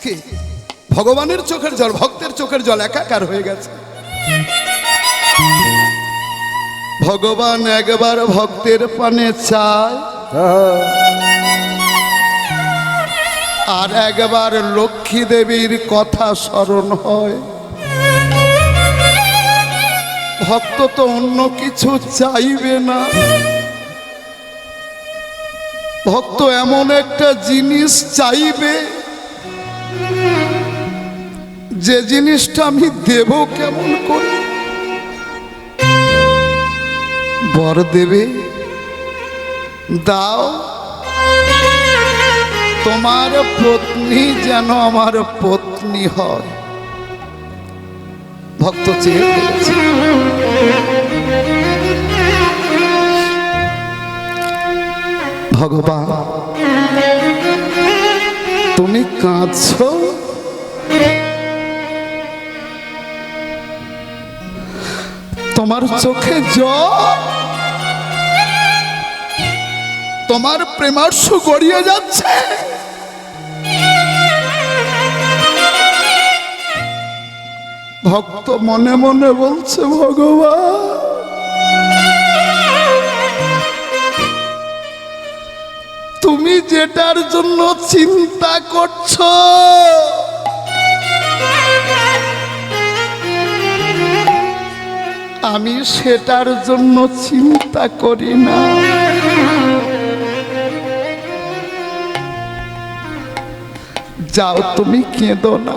আজকে ভগবানের চোখের জল, ভক্তের চোখের জল একাকার হয়ে গেছে। ভগবান একবার ভক্তের পানে চায়, আর একবার লক্ষ্মী দেবীর কথা স্মরণ হয়। ভক্ত তো অন্য কিছু চাইবে না, ভক্ত এমন একটা জিনিস চাইবে যে জিনিসটা আমি দেব কেমন করে। বর দেবে, দাও তোমার পত্নী যেন আমার পত্নী হয়। ভক্ত চেয়ে ফেলেছে। ভগবান তুমি কাঁদছো, তোমার চোখে জল, তোমার প্রেমার্শু গড়িয়ে যাচ্ছে। ভক্ত মনে মনে বলছে, ভগবান তুমি যেটার জন্য চিন্তা করছো আমি সেটার জন্য চিন্তা করি না। যাও, তুমি কেঁদো না,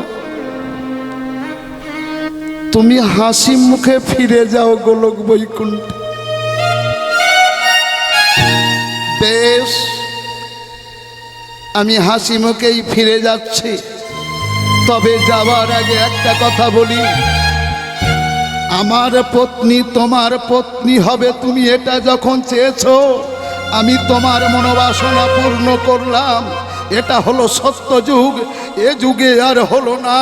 তুমি হাসি মুখে ফিরে যাও গোলক বৈকুণ্ঠে। বেশ, আমি হাসি মুখেই ফিরে যাচ্ছি, তবে যাবার আগে একটা কথা বলি। আমার পত্নী তোমার পত্নী হবে, তুমি এটা যখন চেয়েছো আমি তোমার মনোবাসনা পূর্ণ করলাম। এটা হলো সত্য যুগ, এ যুগে আর হলো না।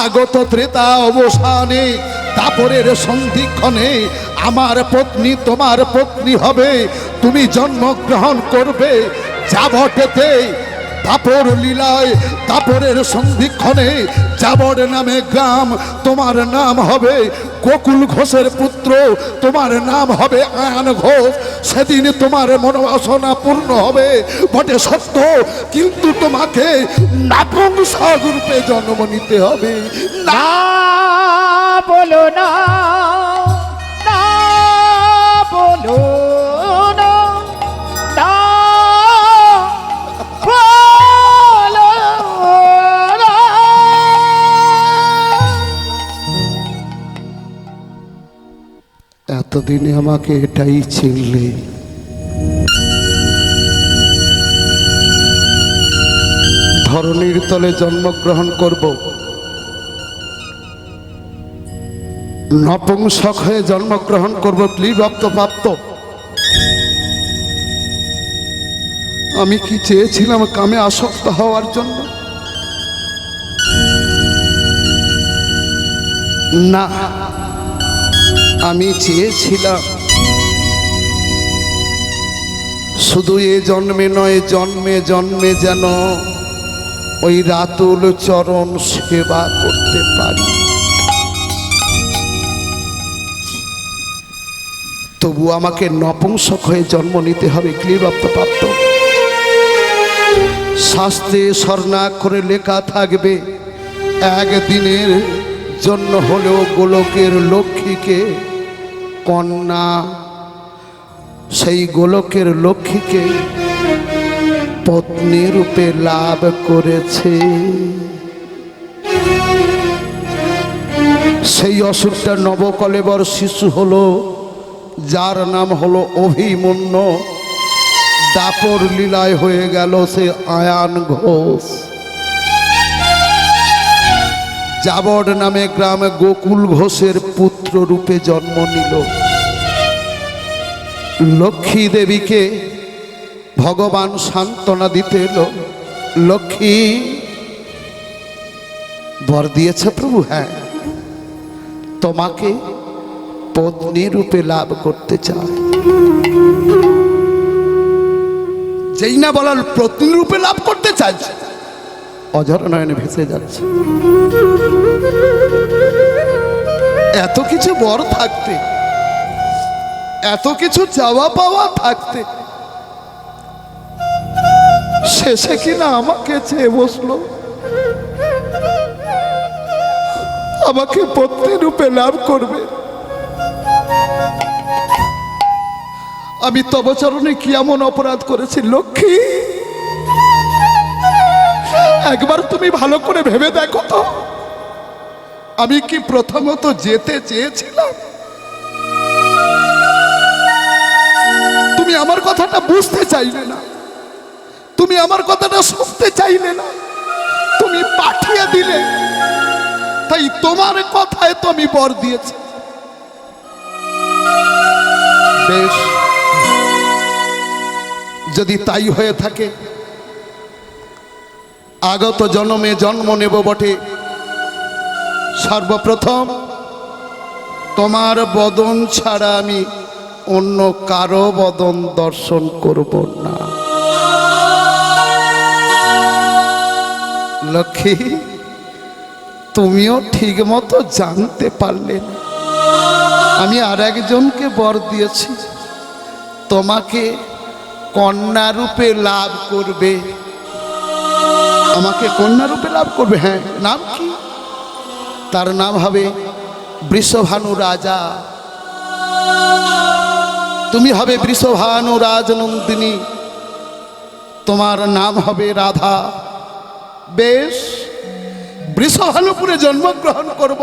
আগত ত্রেতা অবসানে দাপরের সন্ধিক্ষণে আমার পত্নী তোমার পত্নী হবে। তুমি জন্মগ্রহণ করবে যাবটেতে, দাপর লীলায় দাপরের সন্ধিক্ষণে যাবর নামে গ্রাম, তোমার নাম হবে গোকুল ঘোষের পুত্র, তোমার নাম হবে আয়ান ঘোষ। সেদিন তোমার মনোবাসনা পূর্ণ হবে বটে সত্য, কিন্তু তোমাকে নাপুংসক রূপে জন্ম নিতে হবে। না বলো না, না বলো না, না বলো না। এতদিনে আমাকে এটাই চিনলে, ধরণীর তলে জন্মগ্রহণ করব, নপুংসক হয়ে জন্মগ্রহণ করব, ক্লীপ্ত প্রাপ্ত। আমি কি চেয়েছিলাম কামে আসক্ত হওয়ার জন্য? না, আমি চেয়েছিলাম শুধু এ জন্মে নয়, জন্মে জন্মে যেন ওই রাতুল চরণ সেবা করতে পারি। তবু আমাকে নপুংসক হয়ে জন্ম নিতে হবে, ক্লীপ্ত প্রাপ্ত। শাস্ত্রে স্বর্ণাক্ষরে লেখা থাকবে, একদিনের জন্য হলেও গোলকের লক্ষ্মীকে কন্যা, সেই গোলকের লক্ষ্মীকে পত্নী রূপে লাভ করেছে। সেই অসুরটা নবকলেবর শিশু হলো, যার নাম হলো অভিমন্যু। দাপর লীলায় হয়ে গেল সে আয়ান ঘোষ। যাবর নামে গ্রামে গোকুল ঘোষের পুত্র রূপে জন্ম নিল। লক্ষ্মী দেবীকে ভগবান সান্ত্বনা দিতে এলো, লক্ষ্মী বর দিয়েছে প্রভু, হ্যাঁ তোমাকে পত্নী রূপে লাভ করতে চায়। যেই না বলার পত্নী রূপে লাভ করতে চাইছে, অঝর নয়নে ভেসে যাচ্ছে। এত কিছু বর থাকতে, এত কিছু চাওয়া পাওয়া থাকতে, শেষে কিনা আমাকে চেয়ে বসলো, আমাকে পত্নী রূপে লাভ করবে। আমি তব চরণে কি এমন অপরাধ করেছি লক্ষ্মী? একবার তুমি ভালো করে ভেবে দেখো তো, আমি কি প্রথমত যেতে চেয়েছিলাম? তুমি আমার কথাটা বুঝতে চাইলে না, তুমি আমার কথাটা শুনতে চাইলে না, তুমি পাঠিয়ে দিলে। তাই তোমার কথায় তো আমি বর দিয়েছি। বেশ, যদি তাই হয়ে থাকে, আগত জন্মে জন্ম নেব বটে। সর্বপ্রথম তোমার বদন ছাড়া আমি অন্য কারো বদন দর্শন করব না। লক্ষ্মী, তুমিও ঠিক মতো জানতে পারলে না, আমি আর একজনকে বর দিয়েছি, তোমাকে কন্যা রূপে লাভ করবে। আমাকে কন্যা রূপে লাভ করবে। হ্যাঁ, নাম কি? তার নাম হবে বৃষভানু রাজা। তুমি হবে বৃষভানু রাজনন্দিনী, তোমার নাম হবে রাধা। বেশ, বৃষভানুপুরে জন্মগ্রহণ করব।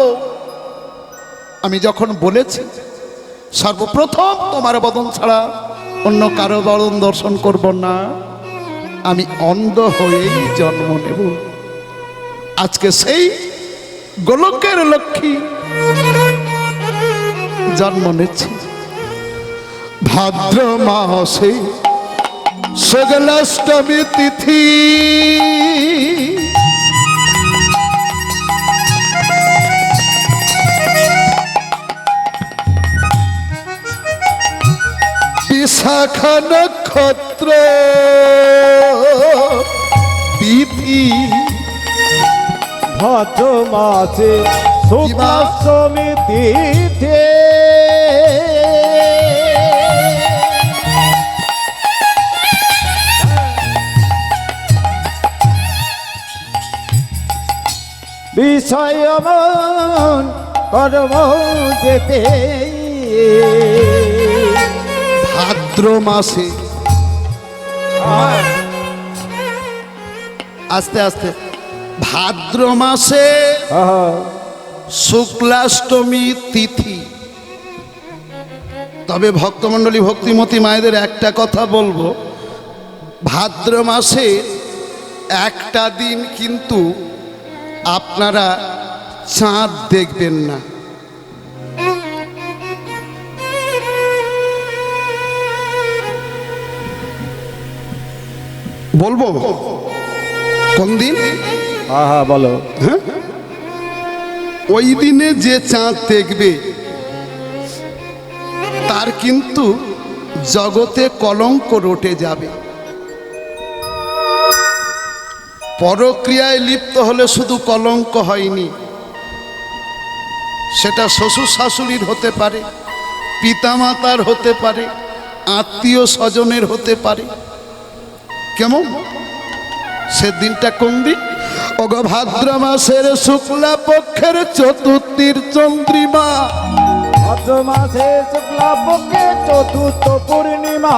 আমি যখন বলেছি সর্বপ্রথম তোমার বদন ছাড়া অন্য কারো বদন দর্শন করব না, আমি অন্ধ হয়েই জন্ম নেব। আজকে সেই গোলকের লক্ষ্মী জন্ম নিচ্ছি। ভাদ্র মাসে শুক্লাষ্টমী তিথি, বিশাখা নক্ষত্র তিথি, ভাদ্র মাসে শুক্লাষ্টমী তিথি, বিষয় মন কর্ম যেতে। ভাদ্র মাসে, আস্তে আস্তে, ভাদ্র মাসে শুক্লাষ্টমী তিথি। তবে ভক্তমণ্ডলী, ভক্তিমতী মায়েদের একটা কথা বলবো, ভাদ্র মাসে একটা দিন কিন্তু আপনারা চাঁদ দেখবেন না। বলবো কোন দিন? হ্যাঁ বলো। হ্যাঁ, ওই দিনে যে চাঁদ দেখবে তার কিন্তু জগতে কলঙ্ক রটে যাবে। পরক্রিয়ায় লিপ্ত হলে শুধু কলঙ্ক হয়নি, সেটা শ্বশুর শাশুড়ির হতে পারে, পিতামাতার হতে পারে, আত্মীয় স্বজনের হতে পারে। কেমন? সেদিনটা কোন দিন? অগ ভাদ্র মাসের শুক্লা পক্ষের চতুর্থীর চন্দ্রিমা, ভাদ্র মাসে শুক্লা পক্ষে চতুর্থ পূর্ণিমা,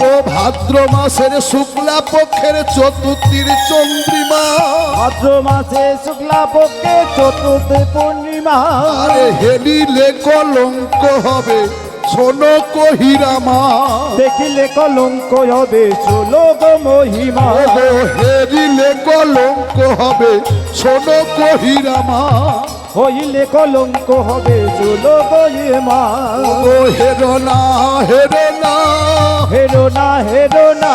ও ভাদ্র মাসের শুক্লা পক্ষের চতুর্থীর চন্দ্রিমা, ভাদ্র মাসে শুক্লা পক্ষে চতুর্থ পূর্ণিমা। আরে হেলিলে কলঙ্ক হবে শোনো কহিরামা, দেখিলে কলঙ্ক হবে সুলোক মহিমা, ওগো হেরিলে কলঙ্ক হবে শোনো কহিরামা, হইলে কলঙ্ক হবে সুলোক মহিমা। ওগো হেরো না, হেরো না, হেরো না, হেরো না,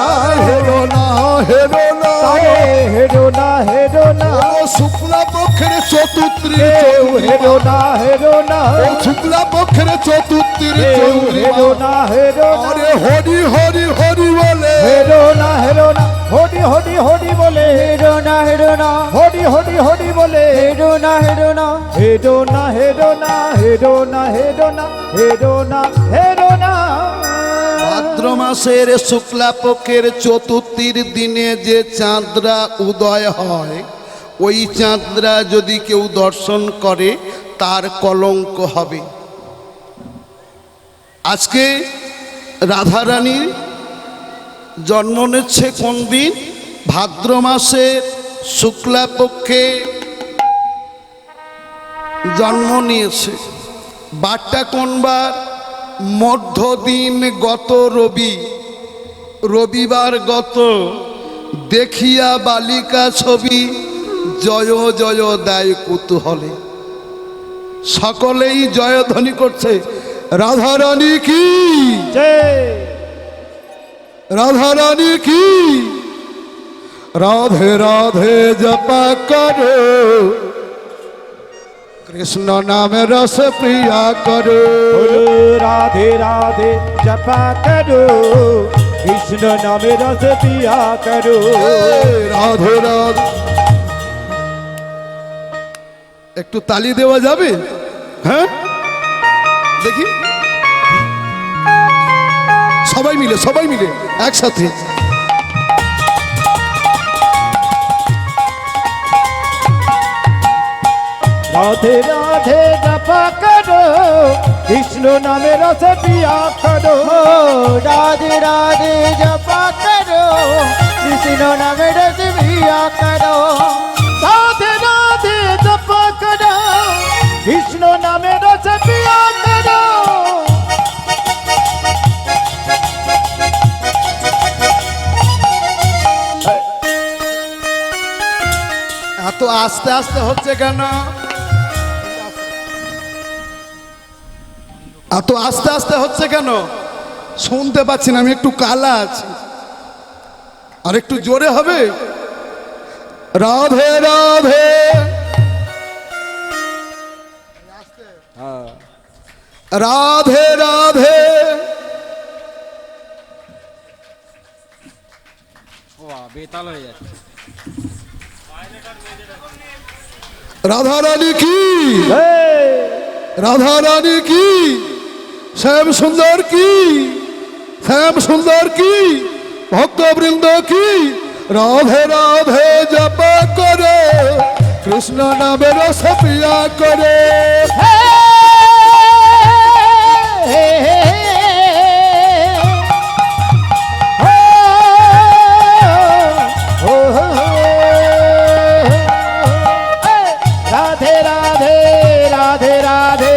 হেরো না, হেরো না, তারে হেরো না, হেরো না, ও শুক্লা পক্ষের চতুর্থীর কেউ হেরো চন্দ্রিমা, না, হেরো না, ও শুক্লা পক্ষের চতুর্থীর কেউ হেরো চন্দ্রিমা। না, হেরো না, আরে হরি হরি হরি বলে, হেরো না, হেরো না, হরি হরি হরি বলে হেডো না হেডো না হরি হরি হরি বলে হেডো না হেডো না হেডো না হেডো না হেডো না হেডো না হেডো না হেডো না ভাদ্র মাসের শুক্লা পক্ষের চতুর্থীর দিনে যে চাঁদরা উদয় হয়, ওই চাঁদরা যদি কেউ দর্শন করে তার কলঙ্ক হবে। আজকে রাধারানীর জন্ম নিচ্ছে কোন দিন? ভাদ্র মাসের শুক্লা পক্ষে জন্ম নিয়েছে। বারটা কোন বার? মধ্যদিন গত রবি, রবিবার গত। দেখিয়া বালিকা ছবি, জয় জয় দেয় কুতূহলে। সকলেই জয়ধ্বনি করছে, রাধারানী কি, রাধারানী কি। রাধে রাধে জপা করো, কৃষ্ণ নামে রস প্রিয়া করো। বলো রাধে রাধে জপা করো, কৃষ্ণ নামে রস পিয়া করো। রাধে রাধে। একটু তালি দেওয়া যাবে? হ্যাঁ, দেখি সবাই মিলে, সবাই মিলে একসাথে। রাধে রাধে জপা করো, কৃষ্ণ নামে রস পিয়া করো। রাধে রাধে জপা করো, কৃষ্ণ নামে রস পিয়া করো। রাধে রাধে জপা করো, কৃষ্ণ নামে রস পিয়া করো। এত আস্তে আস্তে হচ্ছে কেন? এত আস্তে আস্তে হচ্ছে কেন? শুনতে পাচ্ছি না, আমি একটু কালা আছি। আর একটু জোরে হবে। রাধে রাধে, রাধে রাধে। বেতাল হয়ে যাচ্ছে। রাধারানী কি, এই, রাধারানী কি, শ্যাম সুন্দর কি, শ্যাম সুন্দর কি, ভক্তবৃন্দ কি। রাধে রাধে জপ করে, কৃষ্ণ নামে রস পিয়া করে। রাধে রাধে রাধে রাধে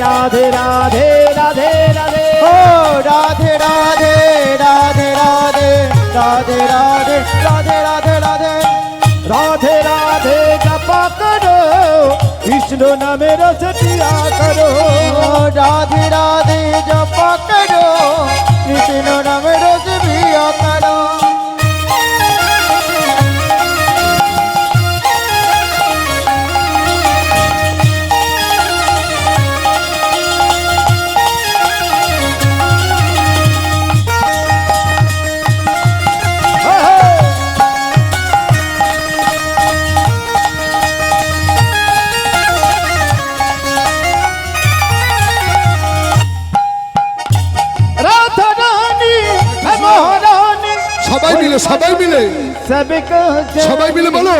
রাধে রাধে রাধে রাধে ও রাধে রাধে রাধে রাধে রাধে রাধে রাধে রাধে রাধে রাধে রাধে জপা করো, কৃষ্ণ নামে রস পিয়া করো। রাধে রাধে জপা করো, কৃষ্ণ নামে রস পিয়া করো। রাধা রানী হে মহারানী, সবাই মিলে, সবাই মিলে, সবকো সবাই মিলে বলো।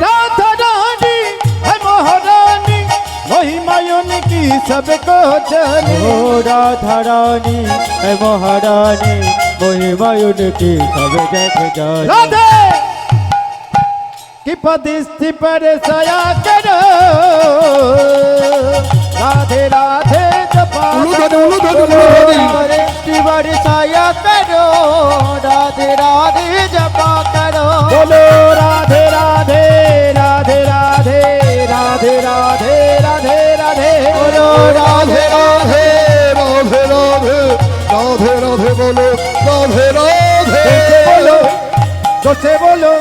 राधा रानी है महारानी, महिमायुन की सबको जाने। ओ राधा रानी है महारानी, महिमायुन की सब जग जाने। राधे की पदिस्थि पर सया करो, राधे राधे जपा उलूधनी, उलूधनी, उलूधनी। की बरसाया करो, राधे राधे जपा करो। बोलो राधे राधे राधे राधे राधे राधे राधे राधे बोलो राधे राधे राधे राधे राधे राधे बोलो, राधे राधे। जोर से बोलो,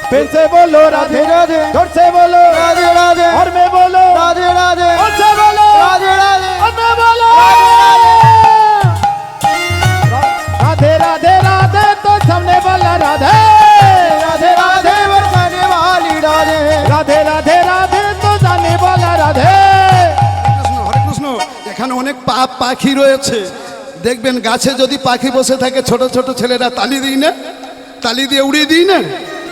फिर से बोलो राधे राधे, जोर से बोलो राधे राधे और में बोलो राधे राधे और से बोलो राधे राधे और में बोलो राधे राधे राधे तो सामने वाला राधे राधे राधे बरसाने वाली राधे राधे राधे राधे तो जाने वाला राधे কৃষ্ণ হরে কৃষ্ণ। এখানে অনেক পাখি রয়েছে, দেখবেন গাছে যদি পাখি বসে থাকে ছোট ছোট ছেলেরা তালি দিই না, তালি দিয়ে উড়িয়ে দিই না,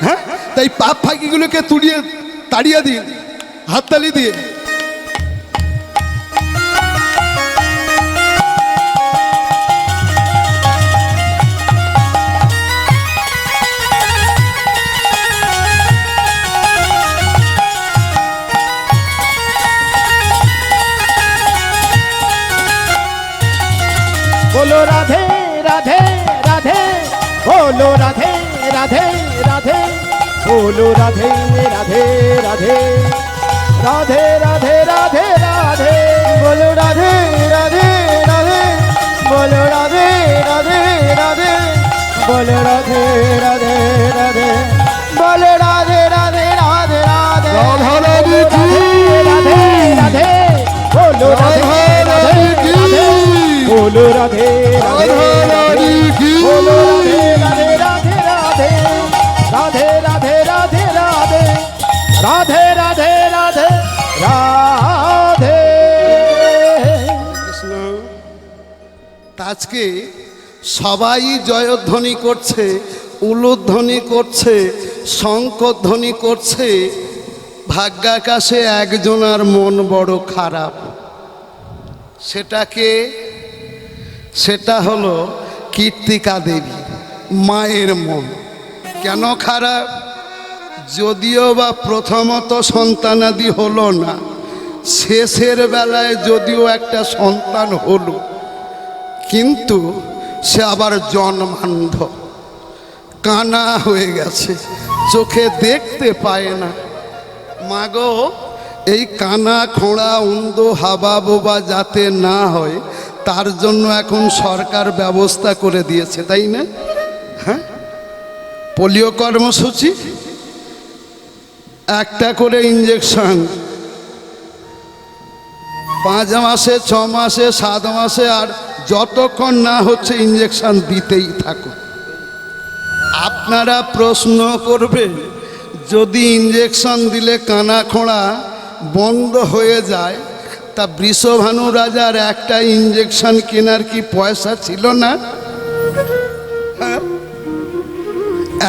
হ্যাঁ? তাই পাখিগুলোকে তাড়িয়ে দিন হাততালি দিয়ে। बोलो राधे राधे राधे बोलो राधे राधे राधे बोलो राधे राधे राधे राधे राधे राधे राधे बोलो राधे राधे राधे बोलो राधे राधे राधे बोलो राधे राधे राधे बोलो राधे राधे राधे राधे রাধারানী কি राधे राधे बोलो राधे राधे राधे बोलो राधे राधे রাধারানী কি बोलो राधे राधे राधे राधे राधे राधे राधे राधे राधे राधे राधे राधे কৃষ্ণ। আজকে সবাই জয়ধ্বনি করছে, উলুধ্বনি করছে, শঙ্খধ্বনি করছে, ভাগ্যাকাশে একজনার মন বড় খারাপ। সেটা হলো কীর্তিকা দেবী মায়ের মন। কেন খারাপ? যদিও বা প্রথমত সন্তানাদি হলো না, শেষের বেলায় যদিও একটা সন্তান হলো, কিন্তু সে আবার জন্মান্ধ, কানা হয়ে গেছে, চোখে দেখতে পায় না। মাগো, এই কানা খোঁড়া অন্ধ হাবা বোবা যাতে না হয় তার জন্য এখন সরকার ব্যবস্থা করে দিয়েছে, তাই না? হ্যাঁ, পোলিও কর্মসূচি, একটা করে ইঞ্জেকশন 5 মাসে 6 মাসে 7 মাসে, আর যতক্ষণ না হচ্ছে ইঞ্জেকশন দিতেই থাকো। আপনারা প্রশ্ন করবেন, যদি ইঞ্জেকশন দিলে কানা খোঁড়া বন্ধ হয়ে যায়, তা বৃষভানু রাজার একটা ইঞ্জেকশন কেনার কি পয়সা ছিল না? হ্যাঁ?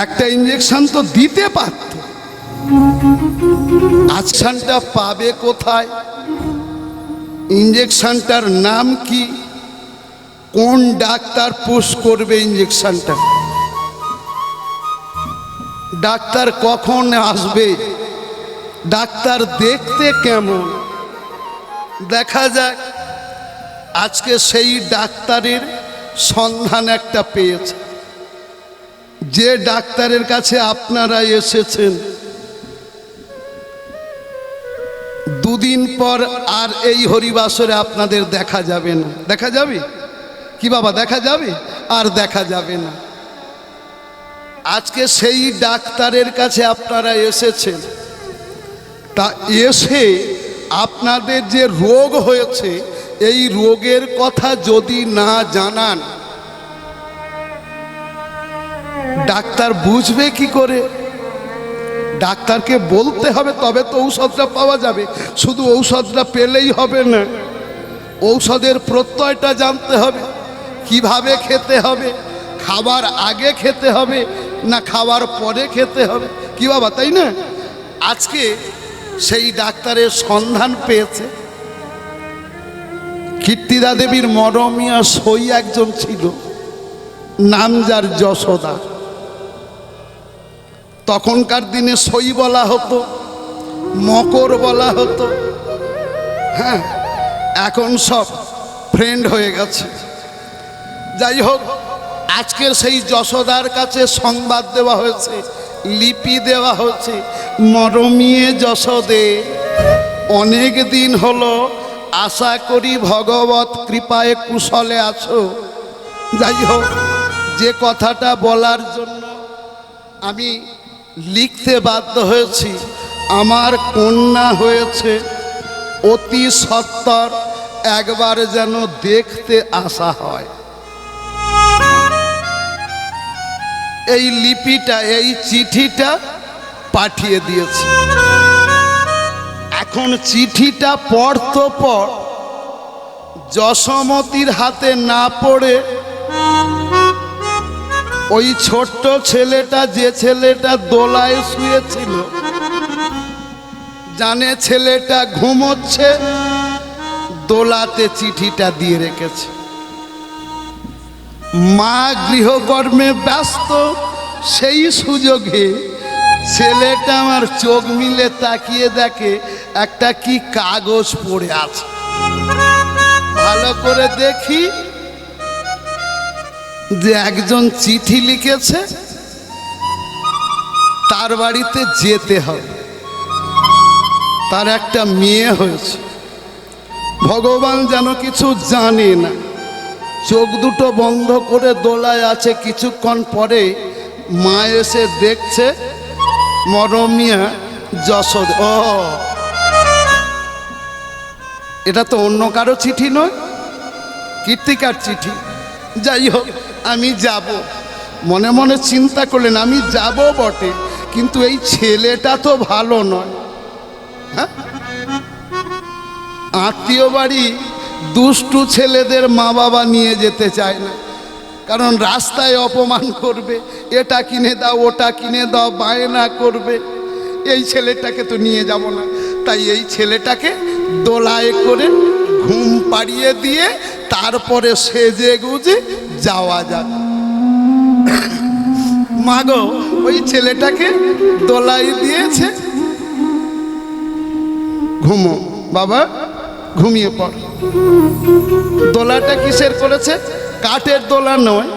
একটা ইঞ্জেকশন তো দিতে পারত। ইঞ্জেকশনটা পাবে কোথায়? ইঞ্জেকশনটার নাম কি? কোন ডাক্তার পুশ করবে ইঞ্জেকশনটা? ডাক্তার কখন আসবে? ডাক্তার দেখতে কেমন? দেখা যাক। আজকে সেই ডাক্তারের সন্ধান একটা পেয়েছে, যে ডাক্তারের কাছে আপনারা এসেছেন। 2 দিন পর আর এই হরিবাসরে আপনাদের দেখা যাবে না। দেখা যাবে কি বাবা? দেখা যাবে? আর দেখা যাবে না। আজকে সেই ডাক্তারের কাছে আপনারা এসেছেন, তা এসে আপনাদের যে রোগ হয়েছে এই রোগের কথা যদি না জানান, ডাক্তার বুঝবে কি করে? ডাক্তারকে বলতে হবে, তবে তো ঔষধটা পাওয়া যাবে। শুধু ঔষধটা পেলেই হবে না, ঔষধের প্রত্যয়টা জানতে হবে, কিভাবে খেতে হবে, খাবার আগে খেতে হবে না খাবার পরে খেতে হবে, কি বাবা, তাই না? আজকে সেই ডাক্তারের সন্ধান পেয়েছে। কীর্তিদা দেবীর মরমিয়া সই একজন ছিল, নাম যার যশোদা। তখনকার দিনে সই বলা হতো, মকর বলা হতো। হ্যাঁ, এখন সব ফ্রেন্ড হয়ে গেছে। যাই হোক, আজকের সেই যশোদার কাছে সংবাদ দেওয়া হয়েছে, লিপি দেওয়া হয়েছে। মরমিয়ে যশোদে, অনেক দিন হলো, আশা করি ভগবত কৃপায় কুশলে আছো। যাই হোক, যে কথাটা বলার জন্য আমি লিখতে বাধ্য হয়েছি, আমার কন্যা হয়েছে অতি সত্বর একবার যেন দেখতে আসা হয়। এই লিপিটা, এই চিঠিটা পাঠিয়ে দিয়েছে। এখন চিঠিটা পড়তো পড়, যশোমতির হাতে না পড়ে ওই ছোট্ট ছেলেটা, যে ছেলেটা দোলায় শুয়েছিল, জানে ছেলেটা ঘুমোচ্ছে, দোলাতে চিঠিটা দিয়ে রেখেছে। মা গৃহকর্মে ব্যস্ত, সেই সুযোগে ছেলেটা আমার চোখ মিলে তাকিয়ে দেখে একটা কি কাগজ পড়ে আছে। ভালো করে দেখি যে একজন চিঠি লিখেছে, তার বাড়িতে যেতে হবে, তার একটা মেয়ে হয়েছে। ভগবান যেন কিছু জানে না, চোখ দুটো বন্ধ করে দোলায় আছে। কিছুক্ষণ পরে মা এসে দেখছে মরমিয়া যশোদ। ও, এটা তো অন্য কারো চিঠি নয়, কীর্তিকার চিঠি। যাই হোক, আমি যাব। মনে মনে চিন্তা করলেন, আমি যাব বটে, কিন্তু এই ছেলেটা তো ভালো নয়। হ্যাঁ, আত্মীয় বাড়ি দুষ্টু ছেলেদের মা বাবা নিয়ে যেতে চায় না, কারণ রাস্তায় অপমান করবে, এটা কিনে দাও, ওটা কিনে দাও, বায়না করবে। এই ছেলেটাকে তো নিয়ে যাব না। তাই এই ছেলেটাকে দোলায় করে ঘুম পাড়িয়ে দিয়ে তারপরে সেজে গুজে যাওয়া যাবে। মাগো, ওই ছেলেটাকে দোলায় দিয়েছে, ঘুমো বাবা, ঘুমিয়ে পড়। দোলাটা কিসের করেছে? কাঠের দোলা নয়,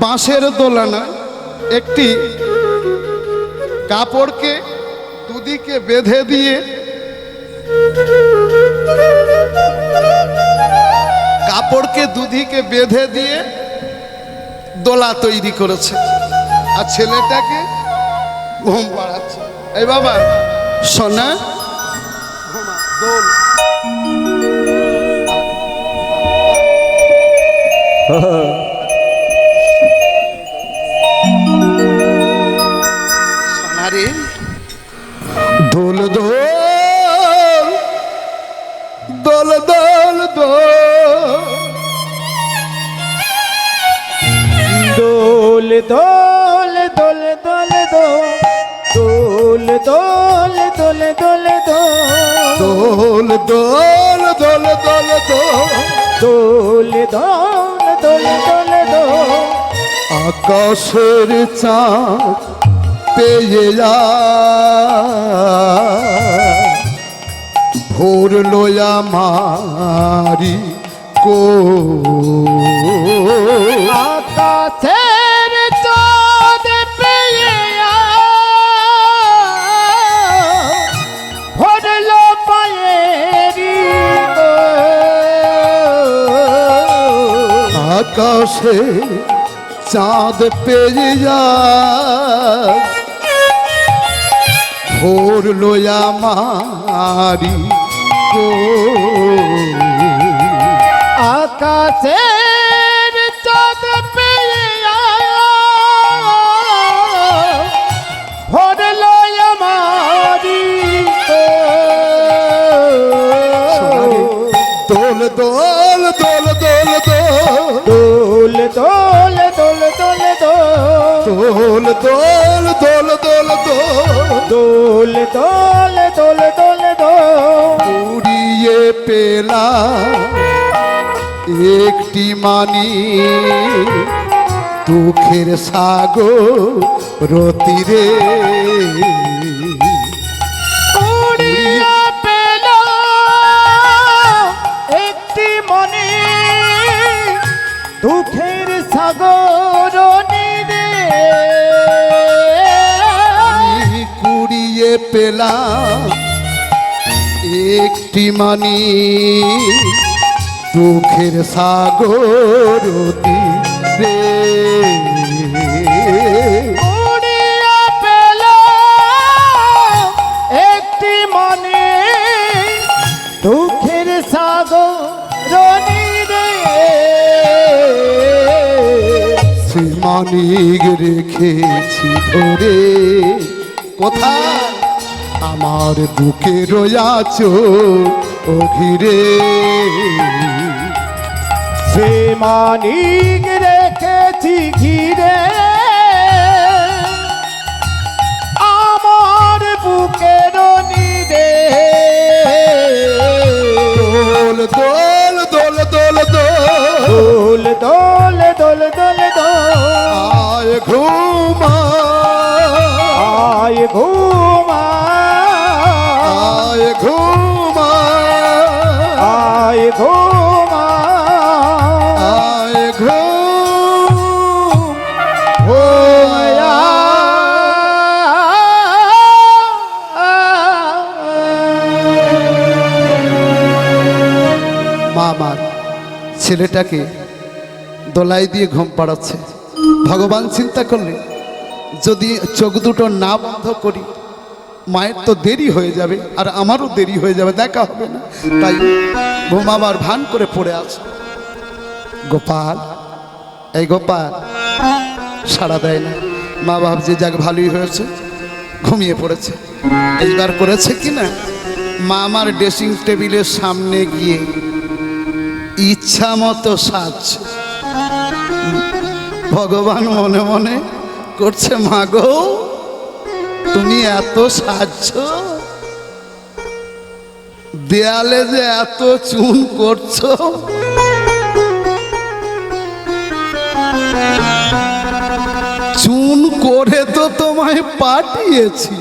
বাঁশের দোলা নয়, একটি কাপড়কে দুদিকে বেঁধে দিয়ে, কাপড়কে দুদিকে বেঁধে দিয়ে দোলা তৈরি করেছে, আর ছেলেটাকে ঘুম পাড়াচ্ছে। এই বাবা সোনা, ঘুমা, দোল। সোনারে, দোল দোল দোল দোল দোল, দোল দোল দোল দোল দোল দোল দোল দোল দোল দোল দোল দোল দোল দোল, দোল দোল দোল দোল দোল, আকাশের চাঁদ পেয়ে ভোর লোয়া মারি কো, আকাশের চাঁদ পেয়ে ভরলো পায়েরি গো, আকাশে চাঁদ পেয়ে ভোর লোয়া মারি কো, আকাশের চাঁদ পেয়ে ভরলো আমারি গো, দোল দোল দোল দোল দোল, দোল দোল দোল দোল দোল, দোল দোল দোল দোল দোল, দোল দোল দোল দোল দোল, উড়িয়ে পেলা একটি মানি দুঃখের সাগর তীরে, উড়িয়ে পেল একটি মনে দুঃখের সাগর নীরে, কুড়িয়ে পেলাম একটি মানি দুঃখের সাগর তীরে, উড়িয়ে পেল একটি মনে দুঃখের সাগর মানিক রেখেছি ধরে, কোথায়? আমার বুকে রয়াছ ও ঘিরে। সে মানিক রেখেছি ঘিরে আমার বুকের নিরে। দোল দোল দোল দোল দোল দোল দোল দোল দোল দোল আয় ঘুমা, আয় ঘুমা, আয় ঘুমা, আয় ঘুমা, আয় ঘুম ও মা আমার ছেলেটাকে দোলাই দিয়ে ঘুম পাড়াচ্ছে। ভগবান চিন্তা করলে যদি চোখ দুটো না বন্ধ করি মায়ের তো দেরি হয়ে যাবে আর আমারও দেরি হয়ে যাবে, দেখা হবে না। তাই ঘুমাবার ভান করে পড়ে আছে। গোপাল, এই গোপাল সাড়া দেয় না। মা ভাবছে যাক ভালোই হয়েছে, ঘুমিয়ে পড়েছে। এইবার করেছে কি না, মা আমার ড্রেসিং টেবিলের সামনে গিয়ে ইচ্ছা মতো সাজছে। ভগবান মনে মনে করছে, মা গো তুমি এত সাজছ, দেয়ালে যে এত চুন করছো, চুন করে তো তোমায় পাঠিয়েছি,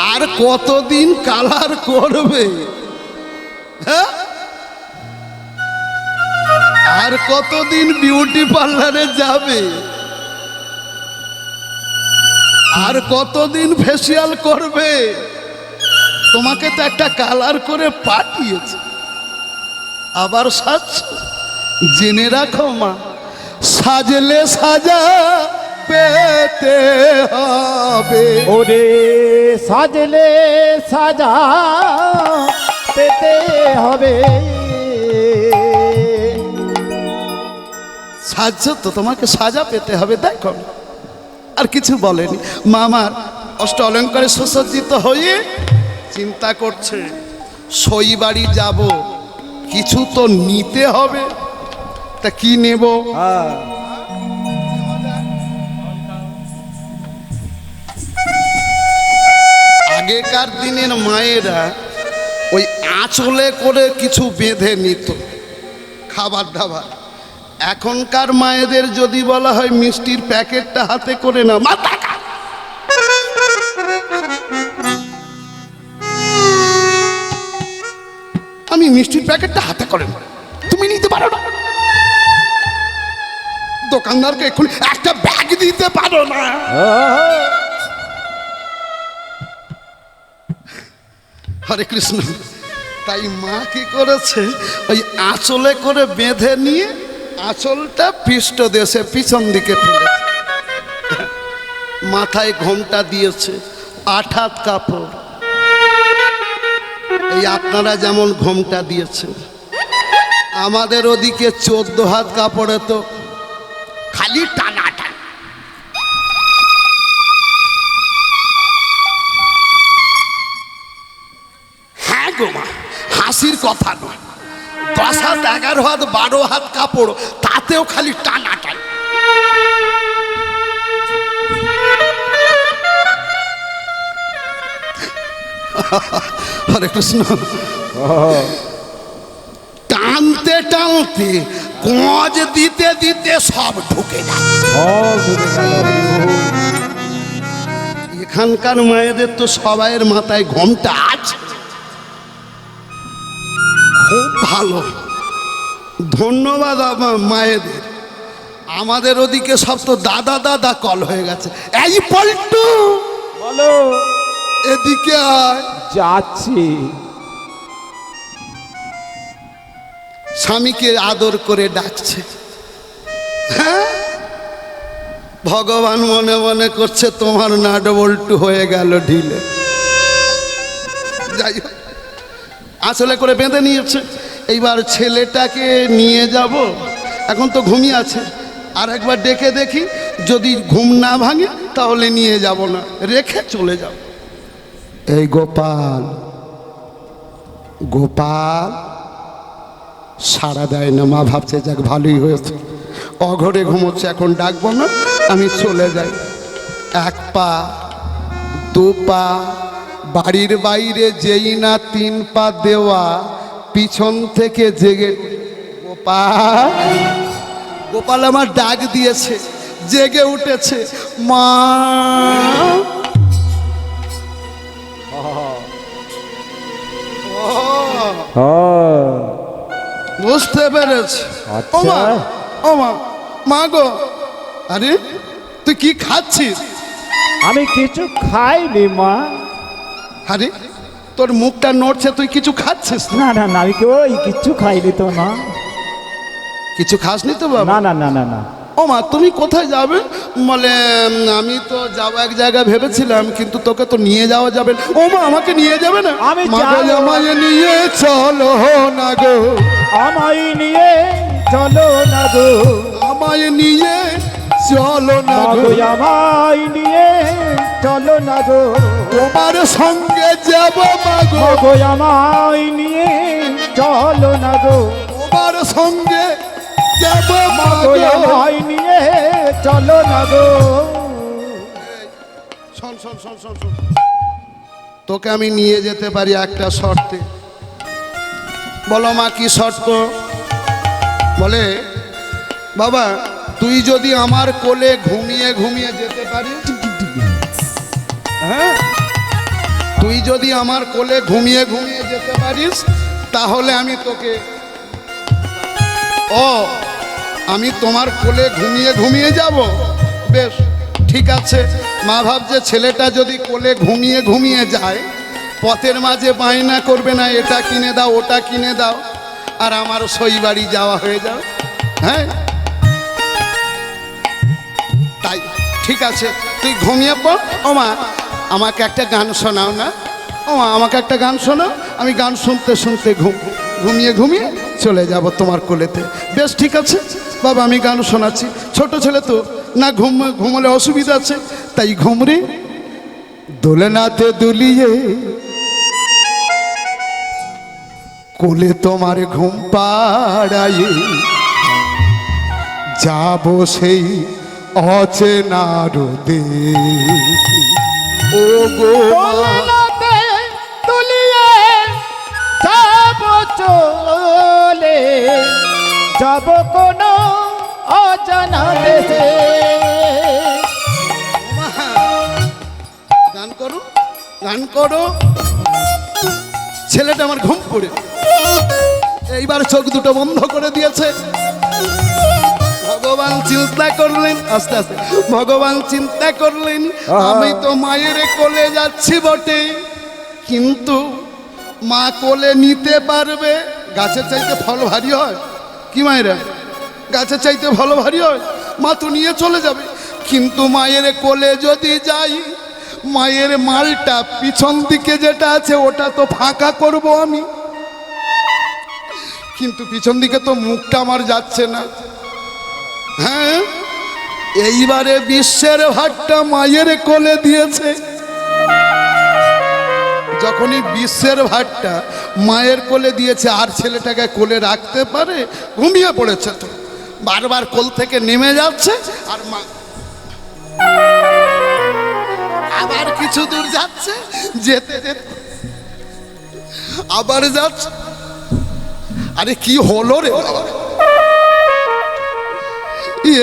আর কতদিন কালার করবে? হ্যাঁ, আর কতদিন বিউটি পার্লারে যাবে? আর কতদিন ফেসিয়াল করবে? তোমাকে তো একটা কালার করে পাঠিয়েছে, আবার সাজ। জেনে রাখো মা, সাজলে সাজা পেতে হবে। ওরে সাজলে সাজা পেতে হবে। সাজছো তো তোমাকে সাজা পেতে হবে। দেখো আর কিছু বলেনি। মা আমার অষ্ট অলঙ্কারে সুসজ্জিত হয়ে চিন্তা করছে, সই বাড়ি যাব, কিছু তো নিতে হবে। তা কি নেব? আগেকার দিনের মায়েরা ওই আঁচলে করে কিছু বেঁধে নিত খাবার দাবার। এখনকার মায়েদের যদি বলা হয় মিষ্টির প্যাকেটটা হাতে করে না, মাথা খা। আমি মিষ্টির প্যাকেটটা হাতে করে না, তুমি নিতে পারো না? দোকানদারকে এক্ষুনি একটা ব্যাগ দিতে পারো না? হরে কৃষ্ণ। তাই মা কি করেছে, ওই আঁচলে করে বেঁধে নিয়ে আঁচলটা পৃষ্ঠ দেশে পিছন দিকে ফেলেছে, মাথায় ঘোমটা দিয়েছে, 8 হাত কাপড়। এই আপনারা যেমন ঘোমটা দিয়েছে, আমাদের ওদিকে 14 হাত কাপড়ে তো খালি টানা টান। হ্যাঁ গো মা, হাসির কথা নয়। 10 হাত, 11 হাত, 12 হাত কাপড়, তাতেও খালি টানা টান। হরে কৃষ্ণ। টানতে টানতে কোঁজ দিতে দিতে সব ঢুকে যায়। এখানকার মায়েদের তো সবাইয়ের মাথায় ঘোমটা আছে, খুব ভালো, ধন্যবাদ আমার মায়েদের। আমাদের ওদিকে সব তো দাদা দাদা কল হয়ে গেছে। এই পল্টু, বলো। এদিকে আয়। যাচ্ছি। স্বামীকে আদর করে ডাকছে। হ্যাঁ, ভগবান মনে মনে করছে তোমার নাট বল্টু হয়ে গেল ঢিলে। যাই হোক, আঁচলে করে বেঁধে নিয়েছে। এইবার ছেলেটাকে নিয়ে যাব, এখন তো ঘুমিয়ে আছে, আর একবার ডেকে দেখি, যদি ঘুম না ভাঙে তাহলে নিয়ে যাব না, রেখে চলে যাব। এই গোপাল, গোপাল সাড়া দেয় না। মা ভাবছে যাক ভালোই হয়েছে, অঘরে ঘুমোচ্ছে, এখন ডাকবো না, আমি চলে যাই। এক পা, দু পা, বাড়ির বাইরে যেই না 3 পা দেওয়া, পিছন থেকে জেগে গোপাল, গোপাল আমার ডাক দিয়েছে, জেগে উঠেছে। মা, বুঝতে পেরেছি। ও মা, ও মা, মা গো, আরে তুই কি খাচ্ছিস? আমি কিছু খাইনি মা। আরে তোর মুখটা নড়ছে, তুই কিছু খাচ্ছিস? না না না, আমি ওই কিচ্ছু খাইনি তো মা। কিছু খাসনি তো বাবা? না না না না না। ও মা, তুমি কোথায় যাবে? বলে আমি তো যাবো এক জায়গায় ভেবেছিলাম, কিন্তু তোকে তো নিয়ে যাওয়া যাবে না। ও মা, আমাকে নিয়ে যাবে না? আমি মা গো, যাবো। আমায় নিয়ে চলো না গো, আমায় নিয়ে চলো না গো, আমায় নিয়ে চলো না মা গো, গো আমায় নিয়ে চলো না গো, তোমার সঙ্গে যাব মা গো, মা গো আমায় নিয়ে চলো না গো, তোমার সঙ্গে যাব মা মা গো গো। আমায় নিয়ে চলো না গো। শোন শোন শোন শোন শোন, তোকে আমি নিয়ে যেতে পারি একটা শর্তে। বলো মা, কি শর্ত? বলে বাবা, তুই যদি আমার কোলে ঘুমিয়ে ঘুমিয়ে যেতে পারিস, হ্যাঁ, তুই যদি আমার কোলে ঘুমিয়ে ঘুমিয়ে যেতে পারিস, তাহলে আমি তোকে, ও আমি তোমার কোলে ঘুমিয়ে ঘুমিয়ে যাব। বেশ ঠিক আছে। মা ভাবছে ছেলেটা যদি কোলে ঘুমিয়ে ঘুমিয়ে যায়, পথের মাঝে বায়না করবে না, এটা কিনে দাও ওটা কিনে দাও, আর আমার সই বাড়ি যাওয়া হয়ে যাও। হ্যাঁ, তাই ঠিক আছে, তুই ঘুমিয়ে পড়। ও মা, আমাকে একটা গান শোনাও না। ও মা, আমাকে একটা গান শোনাও, আমি গান শুনতে শুনতে ঘুমিয়ে ঘুমিয়ে চলে যাব তোমার কোলেতে। বেশ ঠিক আছে বাবা, আমি গান শোনাচ্ছি। ছোট ছেলে তো না, ঘুমলে অসুবিধা আছে, তাই ঘুমরে দোলনাতে দুলিয়ে কোলে তোমার ঘুম পাড়ায়ে যাব সেই অচেনার দেশ। ও গো মা, দোলনাতে দুলিয়ে যাব চলে, যাব কোন অজানা দেশে। গান করো, গান করো। ছেলেটা আমার ঘুম পড়ে এইবার চোখ দুটো বন্ধ করে দিয়েছে। ভগবান চিন্তা করলেন, আস্তে আস্তে ভগবান চিন্তা করলেন, আমি তো মায়ের কোলে যাচ্ছি বটে, কিন্তু মা কোলে নিতে পারবে? গাছের চাইতে ফল ভারী হয় কি মায়েরা? গাছের চাইতে ফল ভারী হয়, মা তো নিয়ে চলে যাবে। কিন্তু মায়ের কোলে যদি যাই, মায়ের মালটা পিছন দিকে যেটা আছে ওটা তো ফাঁকা করব আমি, কিন্তু পিছন দিকে তো মুখটা আমার যাচ্ছে না। হ্যাঁ, এইবারে বিশ্বের ভারটা মায়ের কোলে দিয়েছে। যখনই বিশ্বের ভারটা মায়ের কোলে দিয়েছে, আর ছেলেটাকে কোলে রাখতে পারে? ঘুমিয়ে পড়েছে তো, বারবার কোল থেকে নেমে যাচ্ছে, আর মা আবার কিছু দূর যাচ্ছে, যেতে যেতে আবার যাচ্ছে। আরে কি হলো রে?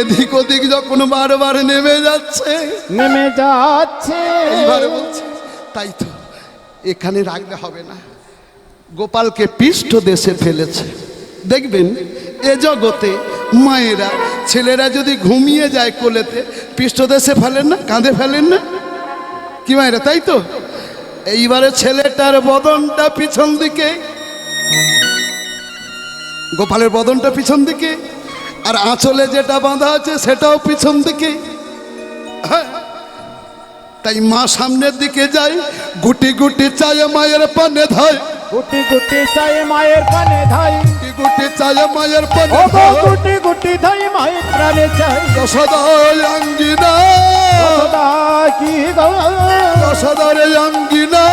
এদিক ওদিক যখন বারবার নেমে যাচ্ছে, নেমে যাচ্ছে, এইবারে বলছে তাই তো এখানে রাখলে হবে না, গোপালকে পৃষ্ঠ দেশে ফেলেছে। দেখবেন এ জগতে মায়েরা ছেলেরা যদি ঘুমিয়ে যায় কোলেতে, পৃষ্ঠ দেশে ফেলেন না, কাঁধে ফেলেন না কি মায়েরা? তাই তো এইবারে ছেলেটার বদনটা পিছন দিকে, গোপালের বদনটা পিছন দিকে, আর আঁচলে যেটা বাঁধা আছে সেটাও পিছন দিকে। হ্যাঁ, তাই মা সামনের দিকে যায়, গুটি গুটি চায় মায়ের পানে ধায়, গুটি গুটি চাই মায়ের পানে ধাই, গুটি গুটি চায় মায়ের ও পানে গো গুটি গুটি ধাই মায়ের প্রাণে চাই যশোদার অঙ্গিনা যশোদা কি গো যশোদার অঙ্গিনা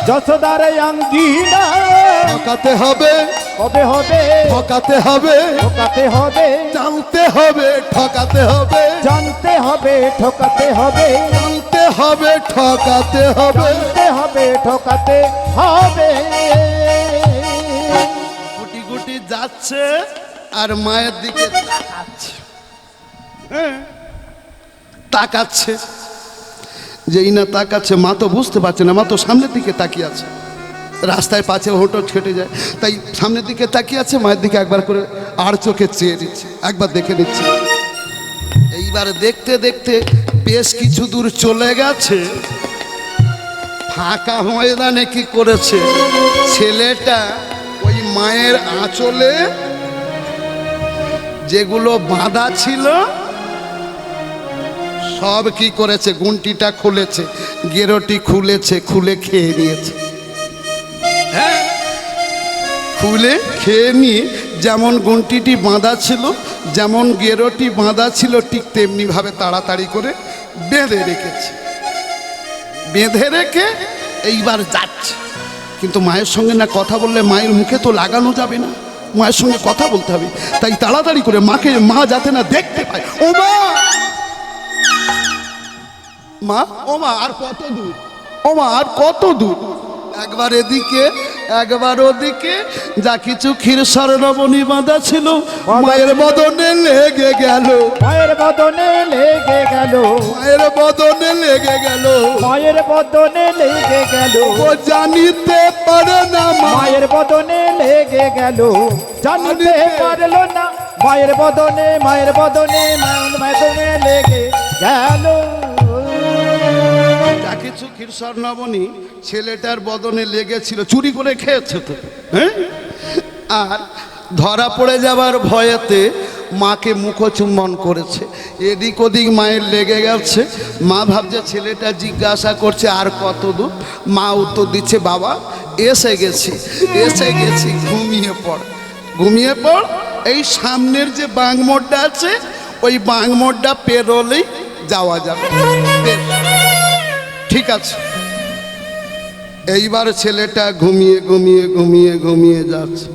যশোদার অঙ্গিনা ঠকাতে হবে হবে হবে ঠকাতে হবে ঠকাতে হবে জানতে হবে ঠকাতে হবে জানতে হবে ঠকাতে হবে জানতে হবে ঠকাতে হবে জানতে হবে ঠকাতে হবে গুটি গুটি যাচ্ছে আর মায়ের দিকে তাকাচ্ছে হ্যাঁ, তাকাচ্ছে যেই না তাকাচ্ছে মা তো বুঝতে পারছে না, মা তো সামনের দিকে তাকিয়ে আছে, রাস্তায় পাছে হোটো ছেটে যায়, তাই সামনের দিকে তাকিয়ে আছে, মায়ের দিকে একবার করে আর চোখে চেয়ে দিচ্ছে, একবার দেখে নিচ্ছে। এইবার দেখতে দেখতে বেশ কিছু দূর চলে গেছে, ফাঁকা ময়দানে কি করেছে ছেলেটা ওই মায়ের আঁচলে যেগুলো বাঁধা ছিল সব কি করেছে, গুন্টিটা খুলেছে, গেরোটি খুলেছে, খুলে খেয়ে নিয়েছে। হ্যাঁ, খুলে খেয়ে নিয়ে যেমন গুন্টিটি বাঁধা ছিল, যেমন গেরোটি বাঁধা ছিল, ঠিক তেমনিভাবে তাড়াতাড়ি করে বেঁধে রেখেছে। বেঁধে রেখে এইবার যাচ্ছে, কিন্তু মায়ের সঙ্গে না কথা বললে মায়ের মুখে তো লাগানো যাবে না, মায়ের সঙ্গে কথা বলতে হবে, তাই তাড়াতাড়ি করে মাকে, মা যাতে না দেখতে পায়, ও মা, মা, ও মা আর কত দূর, ও মা আর কত দূর, একবার এদিকে একবার ওদিকে, যা কিছু ক্ষীর স্বর্ণমণি বাঁধা ছিল মায়ের বদনে লেগে গেল, মায়ের বদনে লেগে গেল, মায়ের বদনে লেগে গেল, মায়ের বদনে লেগে গেল, ও জানিতে পারে না মা, মায়ের বদনে লেগে গেল, জানিতে পারলো না, মায়ের বদনে মায়ের বদনে মায়ের বদনে লেগে গেল। যা কিছু ক্ষীর স্বর্ণমণি ছেলেটার বদনে লেগেছিল, চুরি করে খেয়েছে তো, হ্যাঁ, আর ধরা পড়ে যাবার ভয়েতে মাকে মুখচুম্বন করেছে, এদিক ওদিক মায়ের লেগে গেছে। মা ভাবছে, ছেলেটা জিজ্ঞাসা করছে আর কত দূর, মা উত্তর দিচ্ছে, বাবা এসে গেছি, এসে গেছি, ঘুমিয়ে পড়, ঘুমিয়ে পড়, এই সামনের যে বাংমোড়টা আছে ওই বাংমোড়টা পেরোলেই যাওয়া যাবে। বেশ, ঠিক আছে। এইবার ছেলেটা ঘুমিয়ে ঘুমিয়ে ঘুমিয়ে ঘুমিয়ে যাচ্ছে,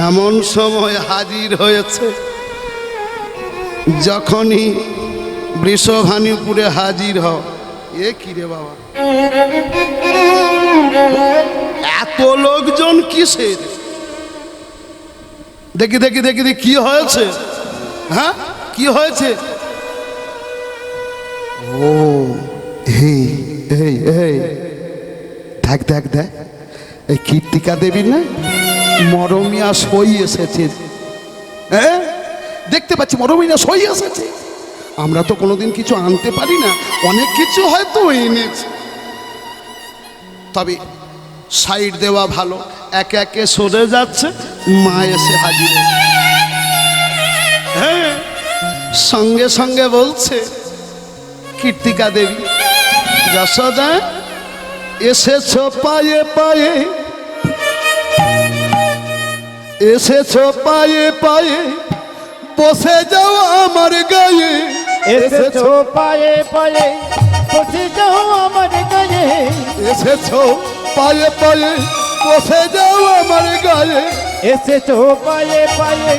এমন সময় হাজির হয়েছে, যখনই বৃষভানুপুরে হাজির হও, এ কি রে বাবা, এত লোকজন কিসের, দেখি দেখি দেখি দেখি কি হয়েছে, হ্যাঁ কি হয়েছে, ও এই এই এই দেখ দেখ দেখ, এই কীর্তিকা দেবী না মরমিয়া সই এসেছে, হ্যাঁ দেখতে পাচ্ছি মরমিয়া সই এসেছে, আমরা তো কোনোদিন কিছু আনতে পারি না, অনেক কিছু হয়তো এনেছে, তবে সাইড দেওয়া ভালো, একে একে সরে যাচ্ছে, মা এসে হাজির, হ্যাঁ সঙ্গে সঙ্গে বলছে, কীর্তিকা দেবী, যশোদা এসেছো পায়ে পায়ে, এসেছো পায়ে পায়ে, বসে যাও আমার গায়ে, এসেছো পায়ে পায়ে, বসে যাও আমার গায়ে, এসেছো পায়ে পায়ে, বসে যাও আমার গায়ে, এসেছো পায়ে পায়ে,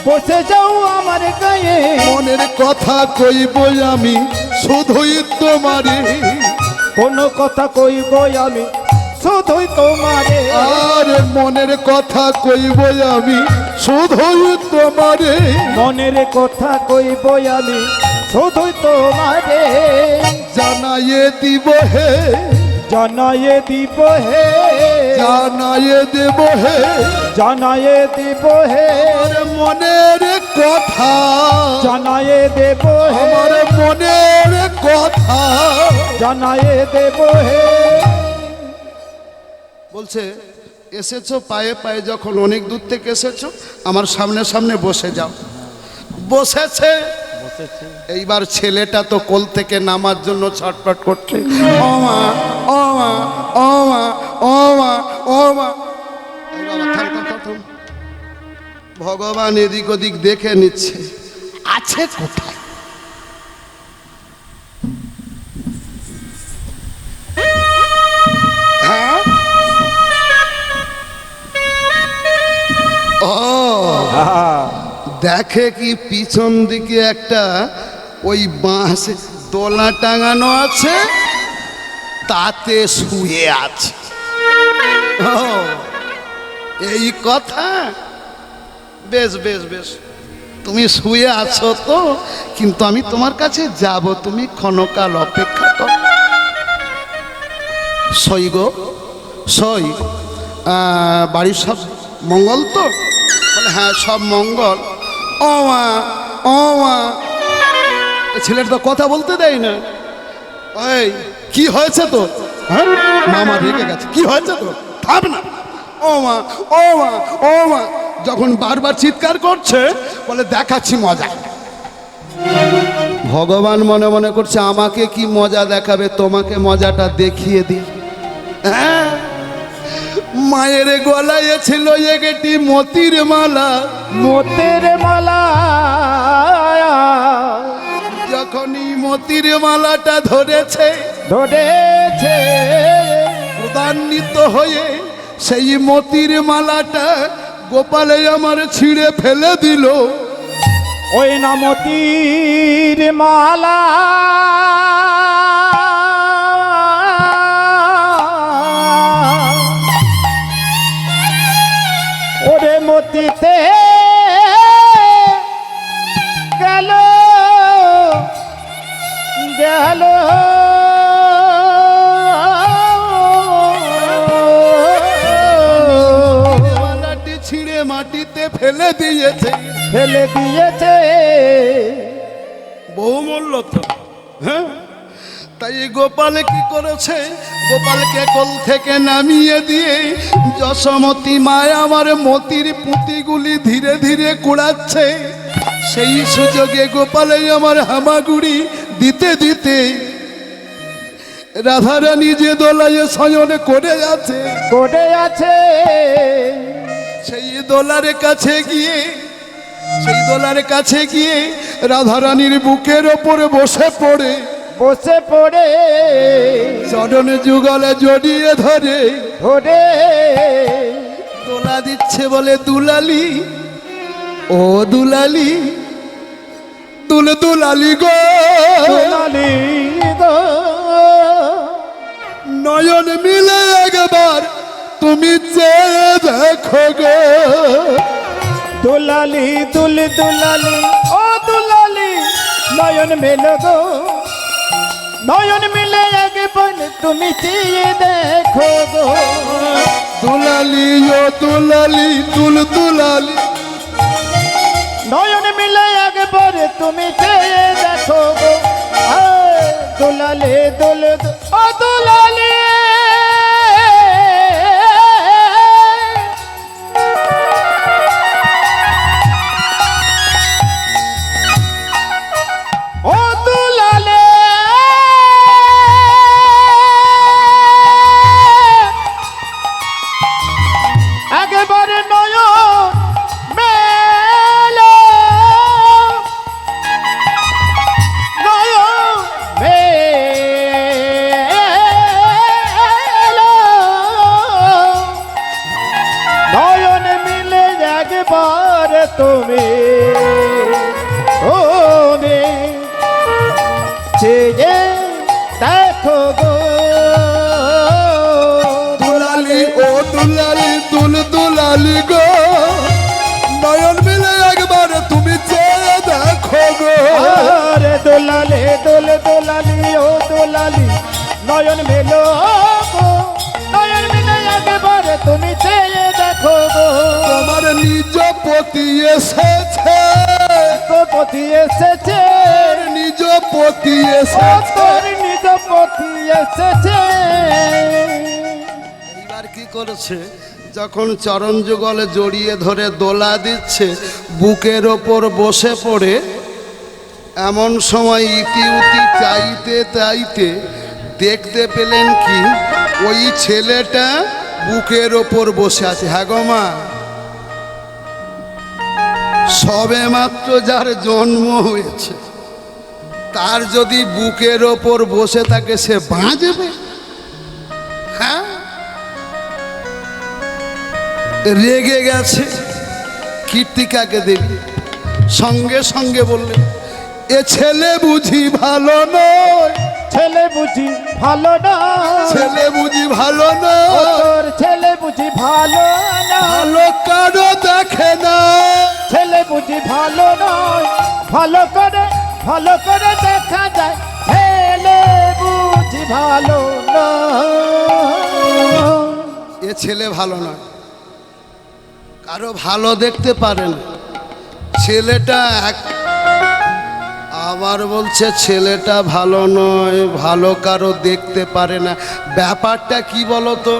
বসে যাও আমার গায়ে, মনের কথা কইব আমি শুধুই তোমারে, কোনো কথা কইব আমি শুধুই তোমারে, আর মনের কথা কইব আমি শুধুই তোমারে, মনের কথা কইব আমি শুধুই তোমারে, জানাইয়ে দিব হে, জানায়ে দিব হে, জানাইয়ে দেব হে, জানায়ে দিব হে, আমার মনের কথা, জানায়ে দেব হে, আমার মনের কথা, জানায়ে দেব হে। বলছে এসেছো পায়ে পায়ে, যখন অনেক দূর থেকে এসেছো আমার সামনে সামনে বসে যাও, বসেছে। এইবার ছেলেটা তো কোল থেকে নামার জন্য ছটফট করছে, ও মা ও মা ও মা ও মা ও মা, এই বাবা থাম থাম থাম থাম, ভগবান এদিক ওদিক দেখে নিচ্ছে আছে কোথায়। হ্যাঁ? ও দেখে কি পিছন দিকে একটা ওই বাঁশ দোলা টাঙানো আছে, তাতে শুয়ে আছে। ও এই কথা, বেশ বেশ বেশ, তুমি শুয়ে আছো তো, কিন্তু আমি তোমার কাছে যাব, তুমি ক্ষণকাল অপেক্ষা কর। সই গো সই, বাড়ির সব মঙ্গল তো? বলে হ্যাঁ সব মঙ্গল। ও মা, ও মা, ছেলেটা তো কথা বলতে দেয় না। ওই কি হয়েছে তো? হ্যাঁ, মামা রেগে গেছে। কি হয়েছে তো? থাম না। ও মা, ও মা, ও মা, যখন বারবার চিৎকার করছে বলে দেখাচ্ছি মজা। ভগবান মনে মনে করছে আমাকে কি মজা দেখাবে, তোমাকে মজাটা দেখিয়ে দিই। হ্যাঁ, মায়ের গলায় ছিল একটি মতির মালা। মোতের মালা যখনই মতির মালাটা ধরেছে, ধরেছে, ক্রোধান্বিত হয়ে সেই মতির মালাটা গোপালে আমার ছিঁড়ে ফেলে দিল। ওই না মোতির মালা ওরে মতিতে গেল গেল মালাটি ছিঁড়ে মাটিতে ফেলে দিয়েছে। ফেলে দিয়েছে। বহুমূল্য তো। হ্যাঁ, তাই গোপালে কি করেছে, গোপালকে কোল থেকে নামিয়ে দিয়ে যশোমতী মায় আমার মতির পুঁতিগুলি ধীরে ধীরে কুড়াচ্ছে। সেই সুযোগে গোপালে আমার হামাগুড়ি দিতে দিতে রাধারানী যে দোলায় শয়ন করে আছে, করে আছে, সেই দোলার কাছে গিয়ে, সেই দোলার কাছে গিয়ে রাধারানীর বুকের ওপরে বসে পড়ে, বসে পড়ে চরণ যুগলে জড়িয়ে ধরে ধরে দোলা দিচ্ছে, বলে দুলালি, ও দুলালি, দুলালি গো, দুলালি গো, নয়ন মিলে একবার তুমি চেয়ে দেখো গো। দুলালি দুলালি ও দুলালি, নয়ন মেলো গো, নয়ন মিলে একবার তুমি চেয়ে দেখো গো। দুলালি ও দুলালি, দুলালি, নয়ন মিলে একবার তুমি চেয়ে দেখো গো। দুলালি ও দুলালি, ও দুলালি, একবারে নয়ন মেলো, নয়ন মেলো, নয়ন মিলে একবার তুমি তুমি চেয়ে দেখো গো। দুলালি ও দুলালি, দুলালি গো, নয়ন মিলে একবার তুমি চেয়ে দেখো গো। আরে দোলালে দোলালি ও দোলালি, নয়ন মেলো গো, নয়ন মিলে একবার তুমি চেয়ে দেখো গো। তোমার নিজ পতি এসেছে, পতি এসেছে, নিজ পতি ও এসেছে। তোর নিজ পতি এসেছে। এইবার কি করেছে, যখন চরণ যুগলে জড়িয়ে ধরে দোলা দিচ্ছে, বুকের ওপর বসে পড়ে, এমন সময় ইতি উতি চাইতে চাইতে দেখতে পেলেন কি, ওই ছেলেটা বুকের ওপর বসে আছে। হ্যাঁ গো মা, সবে মাত্র যার জন্ম হয়েছে তার যদি বুকের ওপর বসে থাকে সে বাঁচবে? হ্যাঁ, রেগে গেছে কীর্তিকাকে দেবী, সঙ্গে সঙ্গে বললে এ ছেলে বুঝি ভালো নয়, ছেলে বুঝি ভালো না, ছেলে বুঝি ভালো ও নয়, তোর ছেলে বুঝি ভালো না, ভালো কারো দেখে না, ছেলে বুঝি ভালো নয়, ভালো করে দেখা যায়, ছেলে বুঝি ভালো না। এ ছেলে ভালো নয়, কারো ভালো দেখতে পারে না। ছেলেটা আবার বলছে ছেলেটা ভালো নয়, ভালো কারো দেখতে পারে না। ব্যাপারটা কি বলো তো?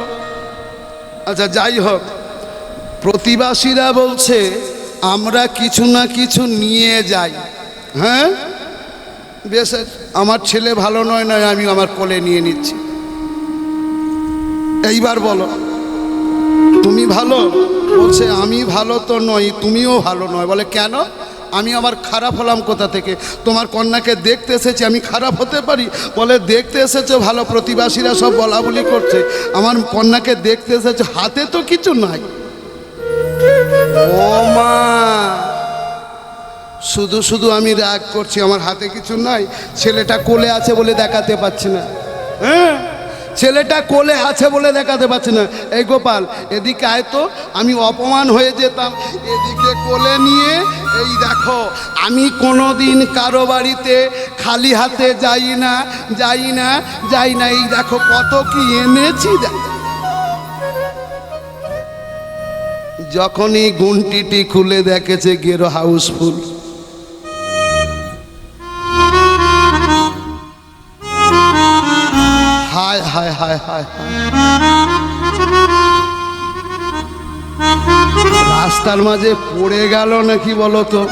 আচ্ছা যাই হোক, প্রতিবাসীরা বলছে আমরা কিছু না কিছু নিয়ে যাই। হ্যাঁ বেশ, আমার ছেলে ভালো নয়, নয় আমি আমার কোলে নিয়ে নিচ্ছি। এইবার বলো তুমি ভালো? বলছে আমি ভালো তো নই, তুমিও ভালো নয়। বলে কেন? আমি আবার খারাপ হলাম কোথা থেকে? তোমার কন্যাকে দেখতে এসেছি, আমি খারাপ হতে পারি? বলে দেখতে এসেছো ভালো, প্রতিবাসীরা সব বলা বলি করছে, আমার কন্যাকে দেখতে এসেছো, হাতে তো কিছু নাই। ও মা, শুধু শুধু আমি রাগ করছি, আমার হাতে কিছু নাই, ছেলেটা কোলে আছে বলে দেখাতে পাচ্ছি না। হ্যাঁ, ছেলেটা কোলে আছে বলে দেখাতে পাচ্ছি না। এই গোপাল এদিকে আয় তো, আমি অপমান হয়ে যেতাম। এদিকে কোলে নিয়ে এই দেখো, আমি কোনোদিন কারো বাড়িতে খালি হাতে যাই না, যাই না, যাই না। এই দেখো কত কি এনেছি। যখনই গুন্টিটি খুলে দেখেছে গেরো হাউসফুল। হায় হায় হায় হায় হায়, রাস্তার মাঝে পড়ে গেল নাকি বলো তো?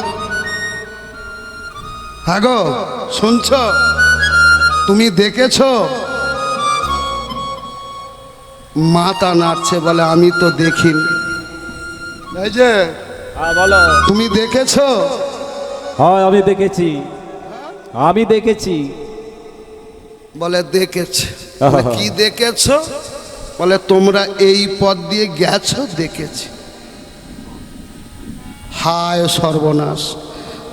হ্যাঁ গো, শুনছ? তুমি দেখেছ? মাথা নাড়ছে, বলে আমি তো দেখিনি। এই যে বলো। তুমি দেখেছ? হ্যাঁ আমি দেখেছি, আমি দেখেছি। বলে দেখেছে। বলে, কি দেখেছ? বলে তোমরা এই পথ দিয়ে গেছো, দেখেছি। হায় সর্বনাশ,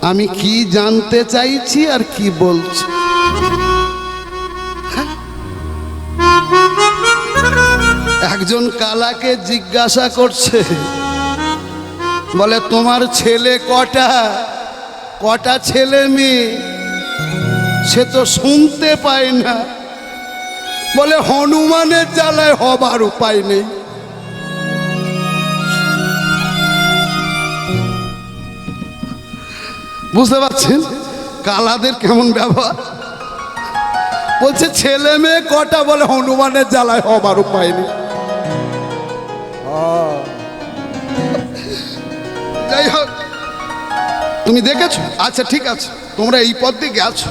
আমি কি জানতে চাইছি আর কি বলছি? হ্যাঁ? একজন কালাকে জিজ্ঞাসা করছে, বলে তোমার ছেলে কটা? কটা ছেলে মেয়ে? সে তো শুনতে পায় না। বলে হনুমানের জ্বালায় হবার উপায় নেই। বুঝতে পারছেন কালাদের কেমন ব্যবহার? বলছে ছেলে মেয়ে কটা? বলে হনুমানের জ্বালায় হবার উপায় নেই। যাই হোক, তুমি দেখেছো? আচ্ছা ঠিক আছে, তোমরা এই পথ দিয়ে গেছো,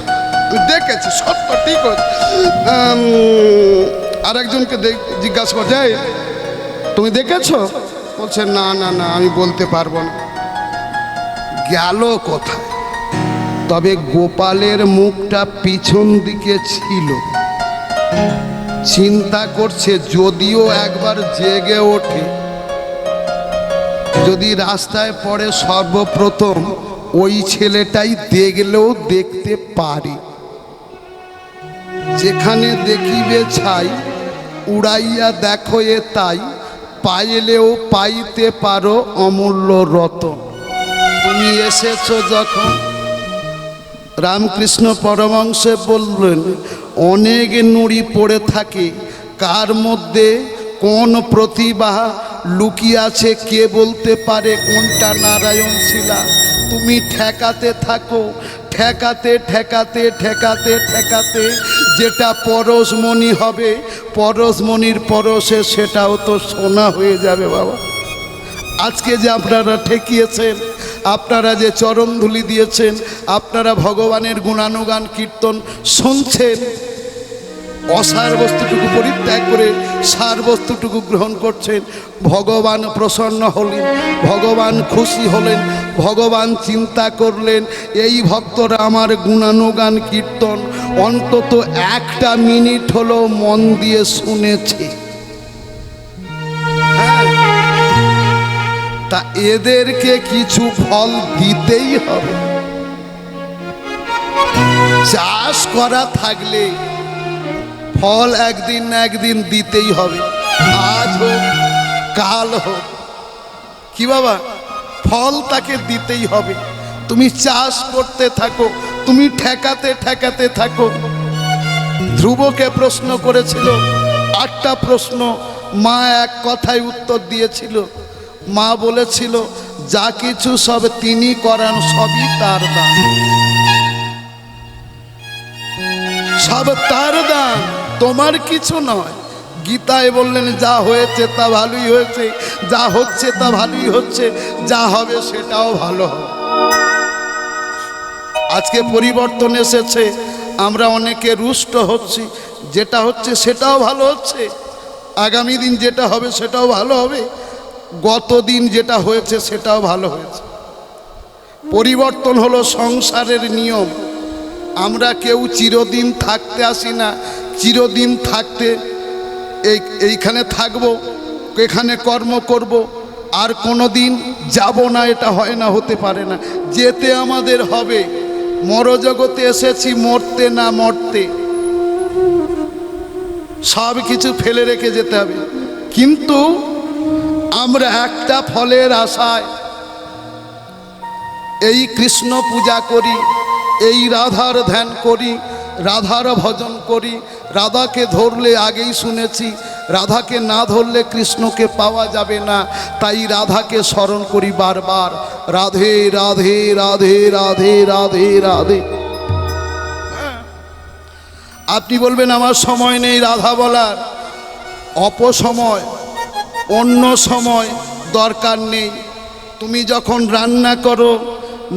দেখেছি, সত্য, ঠিক আছে। আর একজনকে জিজ্ঞাসা করছে, তুমি দেখেছো? বলছে না না না, আমি বলতে পারবো না। গেল কোথায়? তবে গোপালের মুখটা পিছন দিকে ছিল। চিন্তা করছে যদিও একবার জেগে ওঠে, যদি রাস্তায় পড়ে সর্বপ্রথম ওই ছেলেটাই দেখলেও দেখতে পারে। যেখানে দেখিবে ছাই, উড়াইয়া দেখো এ তাই, পাইলেও পাইতে পারো অমূল্য রতন। তুমি এসেছো যখন, রামকৃষ্ণ পরমহংসে বললেন অনেক নুড়ি পড়ে থাকে, কার মধ্যে কোন প্রতিভা লুকিয়ে আছে কে বলতে পারে কোনটা নারায়ণ শিলা। তুমি ঠেকাতে থাকো, ঠেকাতে ঠেকাতে ঠেকাতে ঠেকাতে যেটা পরশমণি হবে, পরশমণির পরশে সেটাও তো সোনা হয়ে যাবে বাবা। আজকে যে আপনারা ঠেকিয়েছেন, আপনারা যে চরণধুলি দিয়েছেন, আপনারা ভগবানের গুণানুগান কীর্তন শুনছেন, অসার বস্তুটুকু পরিত্যাগ করে সার বস্তুটুকু গ্রহণ করছেন। ভগবান প্রসন্ন হলেন, ভগবান খুশি হলেন, ভগবান চিন্তা করলেন এই ভক্তরা আমার গুণানুগান কীর্তন অন্তত 1 মিনিট হলো মন দিয়ে শুনেছে। হ্যাঁ, তা এদেরকে কিছু ফল দিতেই হবে। চাষ করা থাকলে ফল একদিন না একদিন দিতেই হবে, আজ হোক কাল হোক। কি বাবা, ফল তাকে দিতেই হবে। তুমি চাষ করতে থাকো, তুমি ঠেকাতে ঠেকাতে থাকো। ধ্রুবকে প্রশ্ন করেছিল 8টা প্রশ্ন, মা এক কথায় উত্তর দিয়েছিল। মা বলেছিল যা কিছু সব তিনি করান, সবই তার দান, সব তার দান, তোমার কিছু নয়। গীতায় বললেন যা হয়েছে তা ভালোই হয়েছে, যা হচ্ছে তা ভালোই হচ্ছে, যা হবে সেটাও ভালো হবে। আজকে পরিবর্তন এসেছে, আমরা অনেকে রুষ্ট হচ্ছি। যেটা হচ্ছে সেটাও ভালো হচ্ছে, আগামী দিন যেটা হবে সেটাও ভালো হবে, গত দিন যেটা হয়েছে সেটাও ভালো হয়েছে। পরিবর্তন হলো সংসারের নিয়ম। আমরা কেউ চিরদিন থাকতে আসি না। চিরদিন থাকতে এইখানে থাকবো, এখানে কর্ম করব, আর কোনো দিন যাব না, এটা হয় না, হতে পারে না। যেতে আমাদের হবে। মরজগতে এসেছি মরতে না মরতে, সব কিছু ফেলে রেখে যেতে হবে। কিন্তু আমরা একটা ফলের আশায় এই কৃষ্ণ পূজা করি, এই রাধার ধ্যান করি, রাধার ভজন করি। রাধাকে ধরলে আগেই শুনেছি, রাধাকে না ধরলে কৃষ্ণকে পাওয়া যাবে না। তাই রাধাকে স্মরণ করি বারবার, রাধে রাধে রাধে রাধে রাধে রাধে। আপনি বলবেন আমার সময় নেই রাধা বলার, অপসময়, অন্য সময় দরকার নেই। তুমি যখন রান্না করো,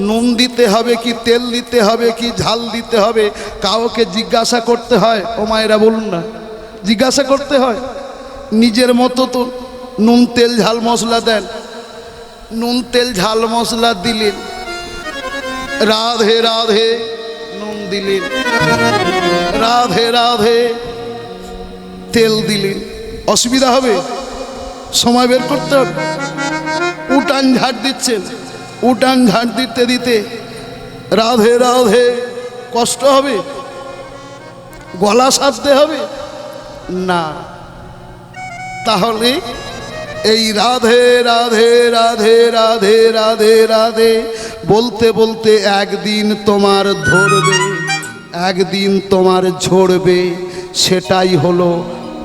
নুন দিতে হবে কি তেল দিতে হবে কি ঝাল দিতে হবে, কাউকে জিজ্ঞাসা করতে হয়? ও মায়েরা বলুন না, জিজ্ঞাসা করতে হয়? নিজের মতো তো নুন তেল ঝাল মশলা দেন। নুন তেল ঝাল মশলা দিলেন, রাধে রাধে নুন দিলেন, রাধে রাধে তেল দিলেন, অসুবিধা হবে? সময় বের করতে হবে। উঠান ঝাড় দিচ্ছেন, উঠান ঝাড় দিতে দিতে রাধে রাধে কষ্ট হবে? গলা সাজতে হবে না। তাহলে এই রাধে রাধে রাধে রাধে রাধে রাধে বলতে বলতে একদিন তোমার ধরবে, একদিন তোমার ঝরবে। সেটাই হলো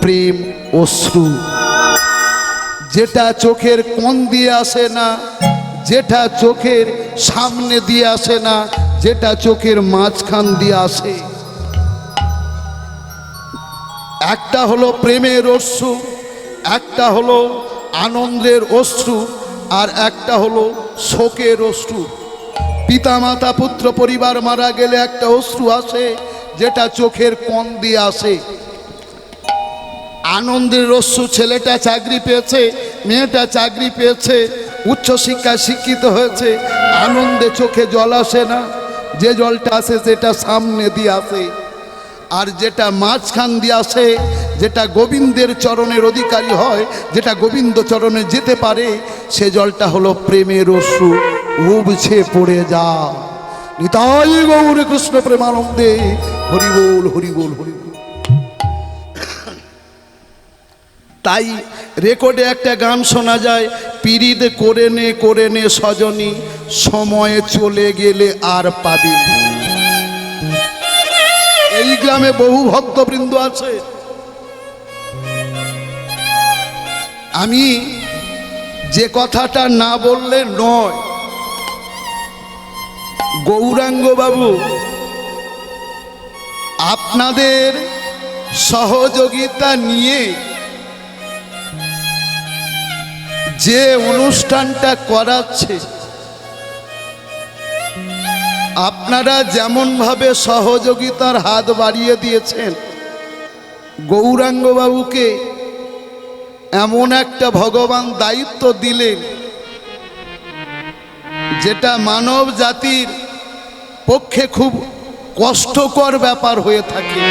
প্রেম অশ্রু, যেটা চোখের কোণ দিয়ে আসে না, যেটা চোখের সামনে দিয়ে আসে না, যেটা চোখের মাঝখান দিয়ে আসে। একটা হলো প্রেমের অশ্রু, একটা হলো আনন্দের অশ্রু, আর একটা হলো শোকের অশ্রু। পিতা মাতা পুত্র পরিবার মারা গেলে একটা অশ্রু আসে, যেটা চোখের কোণ দিয়ে আসে। আনন্দের অশ্রু, ছেলেটা চাকরি পেয়েছে, মেয়েটা চাকরি পেয়েছে, উচ্চশিক্ষায় শিক্ষিত হয়েছে, আনন্দে চোখে জল আসে না। যে জলটা আসে সেটা সামনে দিয়ে আসে, আর যেটা মাঝখান দিয়ে আসে, যেটা গোবিন্দের চরণের অধিকারী হয়, যেটা গোবিন্দ চরণে যেতে পারে, সে জলটা হলো প্রেমের অশ্রু। উবছে পড়ে যা। নিতাই গৌর কৃষ্ণ প্রেমানন্দে, হরি বল হরি বল হরি বল। তাই রেকর্ডে একটা গান শোনা যায়, পিরিত করে নে সজনী, সময়ে চলে গেলে আর পাবি। এই গ্রামে বহু ভক্তবৃন্দ আছে। আমি যে কথাটা না বললে নয়, গৌরাঙ্গ বাবু আপনাদের সহযোগিতা নিয়ে যে অনুষ্ঠানটা করাচ্ছে, আপনারা যেমন ভাবে সহযোগিতার হাত বাড়িয়ে দিয়েছেন, গৌরাঙ্গ বাবুকে এমন একটা ভগবান দায়িত্ব দিলেন যেটা মানব জাতির পক্ষে খুব কষ্টকর ব্যাপার হয়ে থাকে।